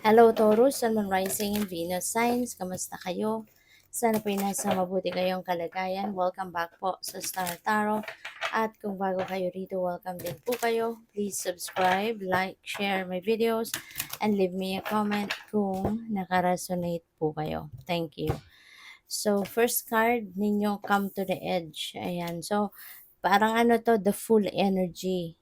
Hello Taurus, Sun, Moon, Rising, and Venus Signs. Kamusta kayo? Sana po nasa mabuti kayong kalagayan. Welcome back po sa Star Tarot. At kung bago kayo rito, welcome din po kayo. Please subscribe, like, share my videos, and leave me a comment kung nakaresonate po kayo. Thank you. So, first card ninyo, Come to the Edge. Ayan. So, parang ano to, the full energy.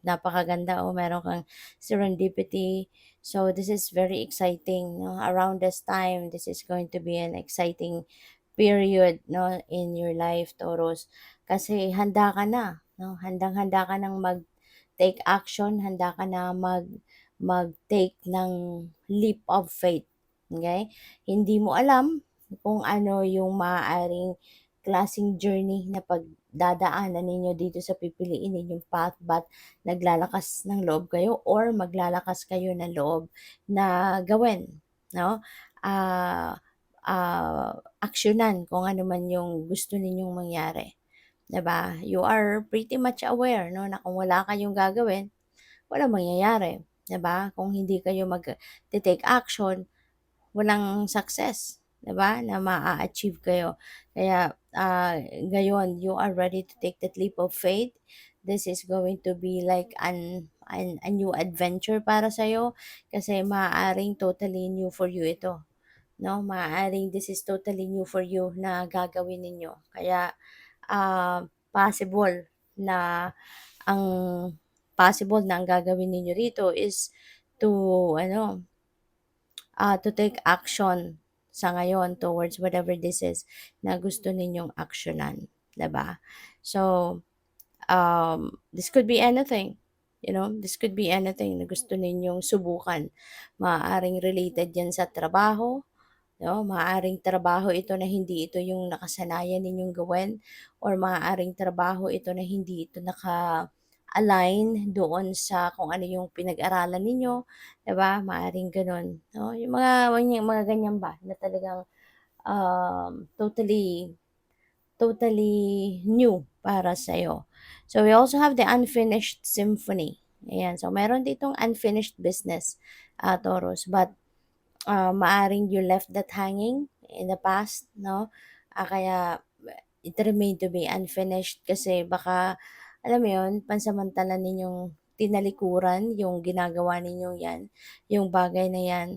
Napakaganda. Meron kang serendipity. So, this is very exciting. No? Around this time, this is going to be an exciting period, no, in your life, Taurus. Kasi handa ka na. No? Handang-handa ka nang mag-take action. Handa ka na mag-take ng leap of faith. Okay? Hindi mo alam kung ano yung maaaring klaseng journey na pagdadaanan ninyo dito sa pipiliin ninyong path, but naglalakas ng loob kayo or maglalakas kayo ng loob na gawin, no? Ah, aksyonan kung ano man yung gusto ninyong mangyari, 'di ba? You are pretty much aware, no, na kung wala kayong gagawin, walang mangyayari, 'di ba? Kung hindi kayo mag-take action, walang success, 'di ba, na maa-achieve kayo. Kaya, ngayon you are ready to take that leap of faith. This is going to be like a new adventure para sa'yo kasi maaaring totally new for you ito, 'no? Maaaring this is totally new for you na gagawin ninyo. Kaya, possible na ang ang gagawin ninyo rito is to ano, to take action sa ngayon towards whatever this is na gusto ninyong aksyonan, 'di ba? So, this could be anything, this could be anything na gusto ninyong subukan. Maaaring related 'yan sa trabaho, 'no? Maaaring trabaho ito na hindi ito yung nakasanayan ninyong gawin or maaaring trabaho ito na hindi ito naka-align doon sa kung ano yung pinag-aralan ninyo, 'di ba? Maaaring gano'n, 'no? Yung mga ganyan ba na talagang, totally totally new para sa'yo. So, we also have the unfinished symphony. Ayan, so meron ditong unfinished business, Taurus, but maaring you left that hanging in the past, no? Kaya it remained to be unfinished kasi baka, alam mo yun, pansamantala ninyong tinalikuran yung ginagawa ninyong yan, yung bagay na yan,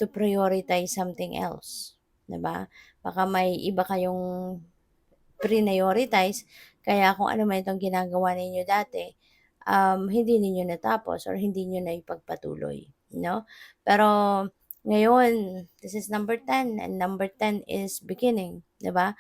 to prioritize something else, 'di ba? Baka may iba kayong prioritize, kaya kung ano man itong ginagawa ninyo dati, hindi ninyo natapos or hindi niyo naipagpatuloy, no? Pero ngayon, this is number 10 and number 10 is beginning, 'di ba?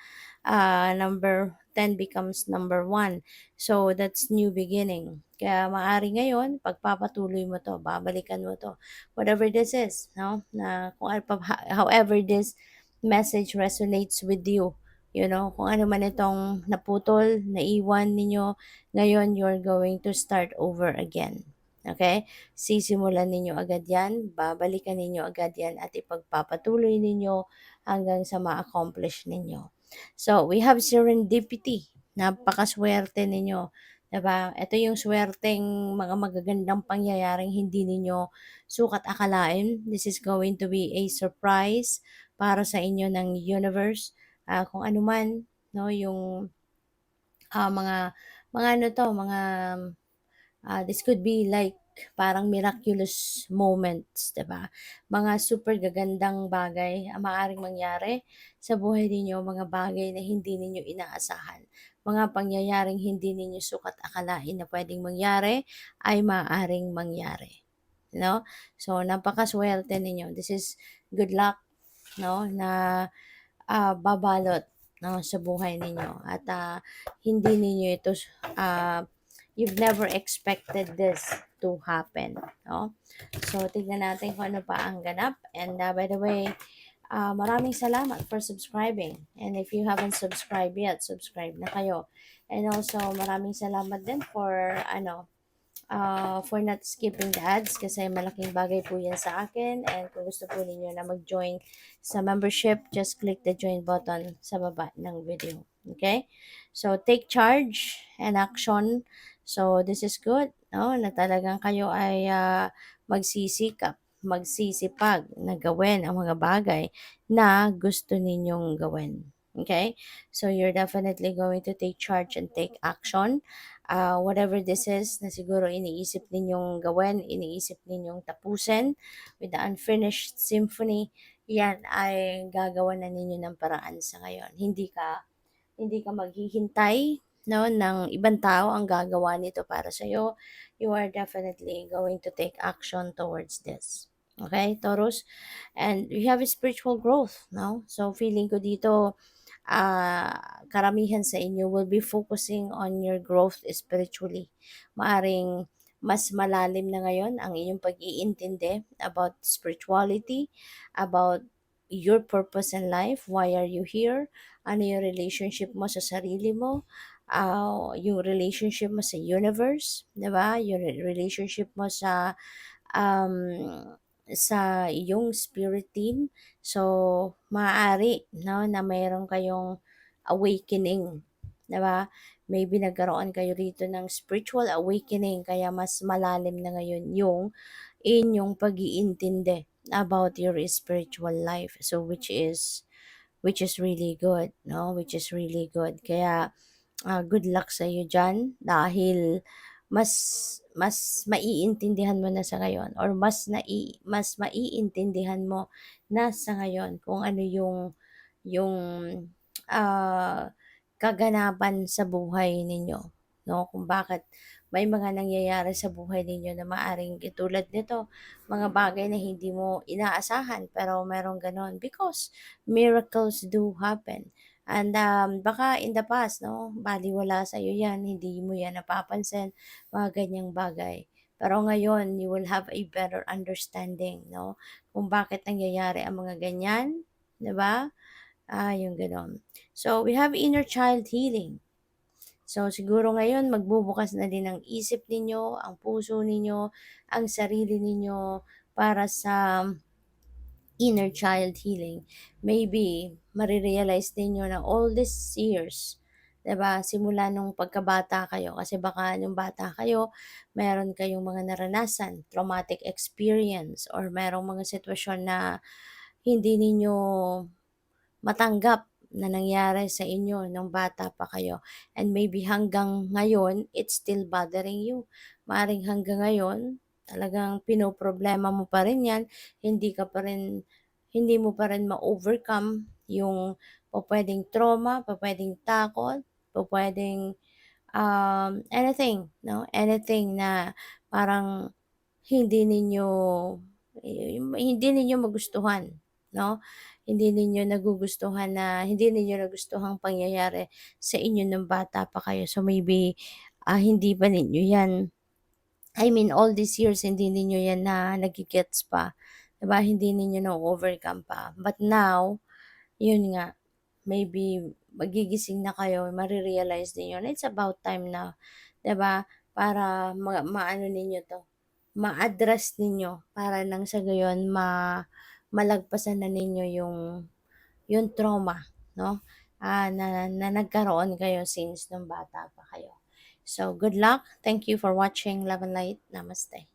Number 10 becomes number 1. So, that's new beginning. Kaya maaari ngayon, pagpapatuloy mo to, babalikan mo to. Whatever this is, no? Na kung ano however this message resonates with you, kung ano man itong naputol, naiwan ninyo, ngayon you're going to start over again. Okay? Sisimulan ninyo agad yan, babalikan ninyo agad yan, at ipagpapatuloy ninyo hanggang sa ma-accomplish ninyo. So, we have serendipity. Napakaswerte ninyo. Diba? Ito yung swerteng mga magagandang pangyayaring hindi ninyo sukat akalain. This is going to be a surprise para sa inyo ng universe. Kung ano man, no, yung mga ano to, this could be like parang miraculous moments, 'di ba? Mga super gagandang bagay ang maaaring mangyari sa buhay ninyo, mga bagay na hindi ninyo inaasahan. Mga pangyayaring hindi ninyo sukat akalain na pwedeng mangyari ay maaaring mangyari, no? So, napakaswerte ninyo. This is good luck, no, na babalot, no, sa buhay ninyo at hindi ninyo ito you've never expected this to happen, no? So, tignan natin kung ano pa ang ganap. And by the way, maraming salamat for subscribing. And if you haven't subscribed yet, subscribe na kayo. And also, maraming salamat din for not skipping the ads kasi malaking bagay po yan sa akin. And kung gusto po ninyo na mag-join sa membership, just click the join button sa baba ng video. Okay? So, take charge and action. So, this is good, no? Na talagang kayo ay magsisikap, magsisipag na gawin ang mga bagay na gusto ninyong gawin. Okay? So, you're definitely going to take charge and take action. Whatever this is na siguro iniisip ninyong gawin, iniisip ninyong tapusin with the unfinished symphony, yan ay gagawa na ninyo ng paraan sa ngayon. Hindi ka maghihintay, no, ng ibang tao ang gagawa nito para sa iyo. You are definitely going to take action towards this. Okay, Taurus? And we have a spiritual growth, no? So feeling ko dito karamihan sa inyo will be focusing on your growth spiritually. Maaring mas malalim na ngayon ang inyong pag-iintindi about spirituality, about your purpose in life, why are you here, ano yung relationship mo sa sarili mo, yung relationship mo sa universe, 'di ba? Yung relationship mo um, sa iyong spirit team. So, maaari, no, na mayroon kayong awakening, 'di ba? Maybe nagkaroon kayo rito ng spiritual awakening kaya mas malalim na ngayon yung inyong pag-iintindi about your spiritual life. So which is really good, no? Which is really good. Kaya good luck sa iyo diyan dahil mas mas maiintindihan mo na sa ngayon or mas maiintindihan mo na sa ngayon kung ano yung ah, kaganapan sa buhay ninyo, no? Kung bakit may mga nangyayari sa buhay ninyo na maaring tulad nito, mga bagay na hindi mo inaasahan pero merong ganon because miracles do happen. And baka in the past, no, baliwala sa iyo yan, hindi mo yan napapansin, mga ganyang bagay. Pero ngayon, you will have a better understanding, no, kung bakit nangyayari ang mga ganyan, 'di ba? Yung gano'n. So, we have inner child healing. So, siguro ngayon magbubukas na din ang isip ninyo, ang puso ninyo, ang sarili ninyo para sa inner child healing. Maybe marirealize ninyo na all these years, 'di ba, simula nung pagkabata kayo kasi baka nung bata kayo, meron kayong mga naranasan, traumatic experience or merong mga sitwasyon na hindi ninyo matanggap na nangyari sa inyo nung bata pa kayo. And maybe hanggang ngayon, it's still bothering you. Maaring hanggang ngayon, talagang pinoproblema mo pa rin yan, hindi mo pa rin ma-overcome yung pwedeng trauma, pwedeng takot, pwedeng anything, no? Anything na parang hindi ninyo hindi ninyo magustuhan, no? Hindi ninyo nagustuhang pangyayari sa inyo nung bata pa kayo. So maybe hindi pa ninyo 'yan, I mean all these years hindi ninyo 'yan na nage-gets pa, 'di ba? Hindi ninyo na-o-overcome pa. But now, 'yun nga, maybe magigising na kayo, mare-realize ninyo na it's about time na, 'di ba? Para maano ninyo 'to, ma-address ninyo para nang sa gayon malagpasan na ninyo yung trauma, no? Na nagkaroon kayo since nung bata pa kayo. So, good luck. Thank you for watching Love and Light. Namaste.